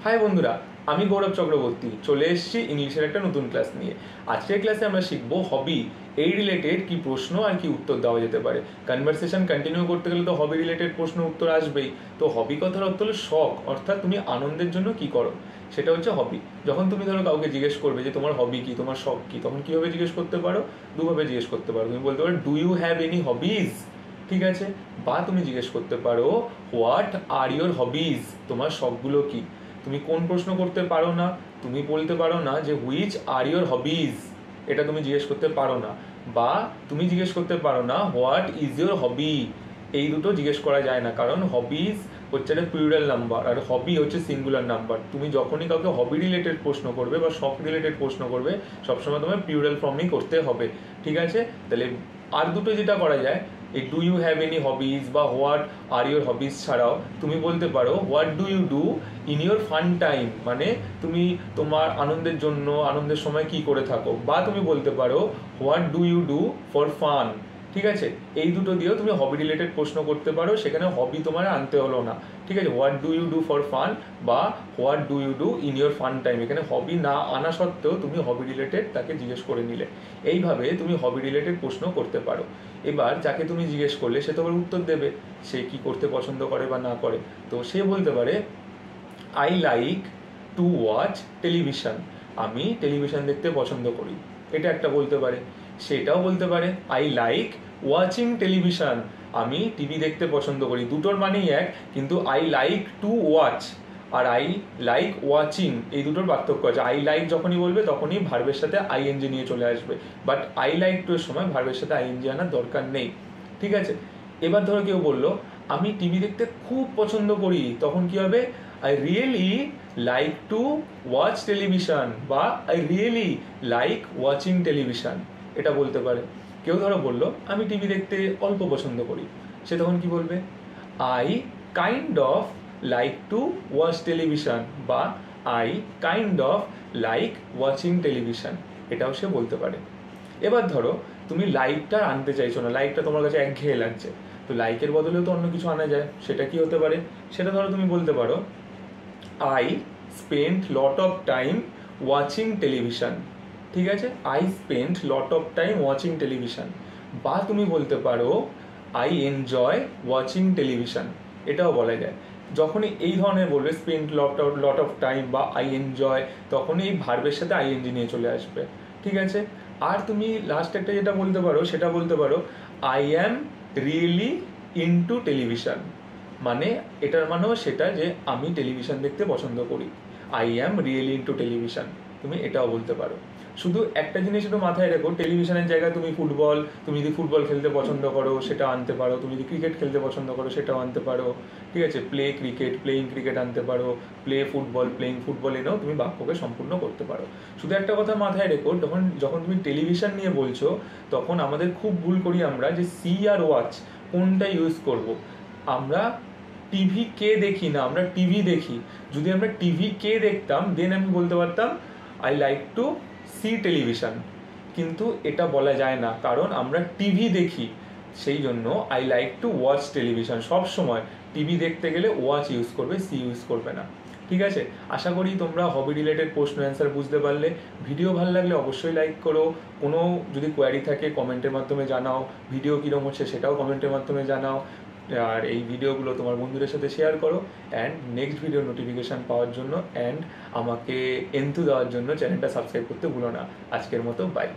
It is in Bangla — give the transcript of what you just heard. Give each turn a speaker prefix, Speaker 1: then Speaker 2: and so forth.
Speaker 1: হাই বন্ধুরা, আমি গৌরব চক্রবর্তী চলে এসেছি ইংলিশের একটা নতুন ক্লাস নিয়ে। আজকের ক্লাসে আমরা শিখবো হবি, এই রিলেটেড কি প্রশ্ন আর কি উত্তর দেওয়া যেতে পারে। কনভারসেশন কন্টিনিউ করতে গেলে তো হবি রিলেটেড প্রশ্ন উত্তর আসবেই। তো হবি কথার অর্থ হলো শখ, অর্থাৎ তুমি আনন্দের জন্য কি করো সেটা হচ্ছে হবি। যখন তুমি ধরো কাউকে জিজ্ঞেস করবে যে তোমার হবি কি, তোমার শখ কি, তখন কিভাবে জিজ্ঞেস করতে পারো? দুভাবে জিজ্ঞেস করতে পারো। তুমি বলতে পারো do you have any hobbies, ঠিক আছে? বা তুমি জিজ্ঞেস করতে পারো হোয়াট আর ইউর হবিজ, তোমার শখগুলো কি। তুমি কোন প্রশ্ন করতে পারো না? তুমি বলতে পারো না যে হুইচ আর ইউর হবিজ, এটা তুমি জিজ্ঞেস করতে পারো না। বা তুমি জিজ্ঞেস করতে পারো না হোয়াট ইজ ইউর হবি, এই দুটো জিজ্ঞেস করা যায় না, কারণ হবিজ হচ্ছে একটা প্লুরাল নাম্বার আর হবি হচ্ছে সিঙ্গুলার নাম্বার। তুমি যখনই কাউকে হবি রিলেটেড প্রশ্ন করবে বা শখ রিলেটেড প্রশ্ন করবে, সবসময় তোমার প্লুরাল ফর্মেই করতে হবে, ঠিক আছে? তাহলে আর দুটো যেটা করা যায়, এই do you have any hobbies বা হোয়াট আর ইউর হবিজ ছাড়াও তুমি বলতে পারো what do you do in your fun time, মানে তুমি তোমার আনন্দের জন্য আনন্দের সময় কি করে থাকো। বা তুমি বলতে পারো what do you do for fun, ঠিক আছে? এই দুটো দিয়েও তুমি হবি রিলেটেড প্রশ্ন করতে পারো, সেখানে হবি তোমার আনতে হলো না, ঠিক আছে? What do you do for fun বা what do you do in your fun time, এখানে হবি না আনা সত্ত্বেও তুমি হবি রিলেটেড তাকে জিজ্ঞেস করে নিলে। এইভাবে তুমি হবি রিলেটেড প্রশ্ন করতে পারো। এবার যাকে তুমি জিজ্ঞেস করলে সে তোমার উত্তর দেবে, সে কি করতে পছন্দ করে বা না করে। তো সে বলতে পারে I like to watch television, আমি টেলিভিশন দেখতে পছন্দ করি, এটা একটা বলতে পারে। সেটাও বলতে পারে আই লাইক ওয়াচিং টেলিভিশন, আমি টিভি দেখতে পছন্দ করি। দুটোর মানেই এক, কিন্তু আই লাইক টু ওয়াচ আর আই লাইক ওয়াচিং এই দুটোর পার্থক্য আছে। আই লাইক যখনই বলবে তখনই ভার্বের সাথে আইএনজি নিয়ে চলে আসবে, বাট আই লাইক টু এর সময় ভার্বের সাথে আইএনজি আনার দরকার নেই, ঠিক আছে? এবার ধরো কেউ বললো আমি টিভি দেখতে খুব পছন্দ করি, তখন কি হবে? I really like to watch television বা I really like watching television, এটা বলতে পারে। কেউ ধরো বললো আমি টিভি দেখতে অল্প পছন্দ করি, সে তখন কি বলবে? I kind of like to watch television বা I kind of like watching television, এটাও সে বলতে পারে। এবার ধরো তুমি লাইকটা আনতে চাইছো না, লাইকটা তোমার কাছে একঘেয়ে লাগছে, তো লাইকের বদলেও তো অন্য কিছু আনা যায়। সেটা কি হতে পারে? সেটা ধরো তুমি বলতে পারো I spend lot of time watching television, ঠিক আছে? I spend lot of time watching television. বা তুমি বলতে পারো আই এনজয় ওয়াচিং টেলিভিশন, এটাও বলা যায়। যখনই এই ধরনের বলবে স্পেন্ড লট অফ টাইম বা আই এনজয়, তখনই এই ভার্বের সাথে আইএনজি নিয়ে চলে আসবে, ঠিক আছে? আর তুমি লাস্ট একটা যেটা বলতে পারো, সেটা বলতে পারো I am really into television, মানে এটার মানেও সেটা যে আমি টেলিভিশন দেখতে পছন্দ করি। I am really into television, তুমি এটাও বলতে পারো। শুধু একটা জিনিস একটু মাথায় রেখো, টেলিভিশনের জায়গায় তুমি ফুটবল, তুমি যদি ফুটবল খেলতে পছন্দ করো সেটা আনতে পারো, তুমি যদি ক্রিকেট খেলতে পছন্দ করো সেটাও আনতে পারো, ঠিক আছে? প্লে ক্রিকেট, প্লেইং ক্রিকেট আনতে পারো, প্লে ফুটবল, প্লেইং ফুটবল এনেও তুমি বাক্যকে সম্পূর্ণ করতে পারো। শুধু একটা কথা মাথায় রেখো, যখন যখন তুমি টেলিভিশন নিয়ে বলছো, তখন আমাদের খুব ভুল করি আমরা যে সি আর ওয়াচ কোনটা ইউজ করব। আমরা টিভি কে দেখি না, আমরা টিভি দেখি। যদি আমরা টিভি কে দেখতাম দেন আমি বলতে পারতাম I like to see television, কিন্তু এটা বলা যায় না কারণ আমরা টিভি দেখি, সেই জন্য I like to watch television. সব সময় টিভি দেখতে গেলে ওয়াচ ইউজ করবে, সি ইউজ করবে না, ঠিক আছে? আশা করি তোমরা হবি রিলেটেড প্রশ্ন অ্যান্সার বুঝতে পারলে। ভিডিও ভালো লাগলে অবশ্যই লাইক করো, কোনো যদি কোয়ারি থাকে কমেন্টের মাধ্যমে জানাও, ভিডিও কীরকম হচ্ছে সেটাও কমেন্টের মাধ্যমে জানাও। আর এই ভিডিওগুলো তোমার বন্ধুদের সাথে শেয়ার করো। অ্যান্ড নেক্সট ভিডিও নোটিফিকেশান পাওয়ার জন্য অ্যান্ড আমাকে এন্থু দেওয়ার জন্য চ্যানেলটা সাবস্ক্রাইব করতে ভুলো না। আজকের মতো বাই।